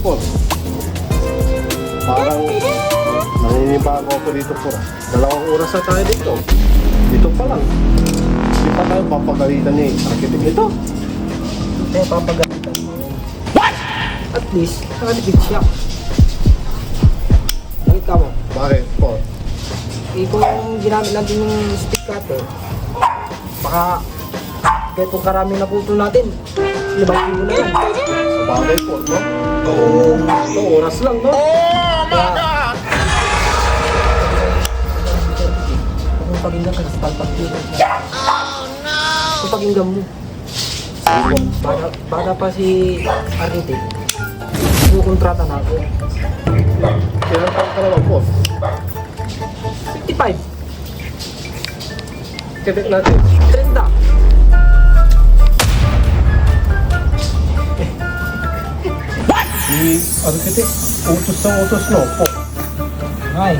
po. Parang naninibago ako dito po. 2 oras na tayo dito. Dito pa lang. Hindi pa tayo papagalitan ni architect ito. Kaya papagalitan mo. What? At least, nakatipid siya. Bakit ka mo? Bakit po? Eh kung ginamit natin yung stick cutter, baka kahit kung karami na putol natin, 5 kilo na yan. Bagay po, no? Oo, 2 oras lang, no? Oh my God! Kung pakinggan ka, palpag dito. Oh no! Kung pakinggan mo. Bata pa si architect, kukontrata na ako. Kailan taon ka naman po? 55, Architect natin. 30. Si architect, utos ng utos, no? Po. Ay,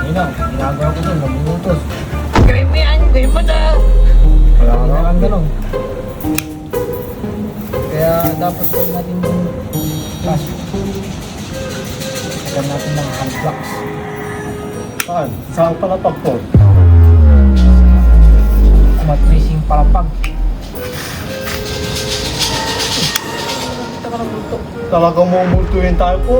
yun na, ginagawa ko din, mabunutos. Gawin mo na! Kaya Hindi nga. naman ganun. Kaya dapat gawin natin yung cash. Gawin natin ng hand blocks. Saan? Saan palapag po? Matracing palapag. Kita ka na bulto. Talagang mumultuin tayo po.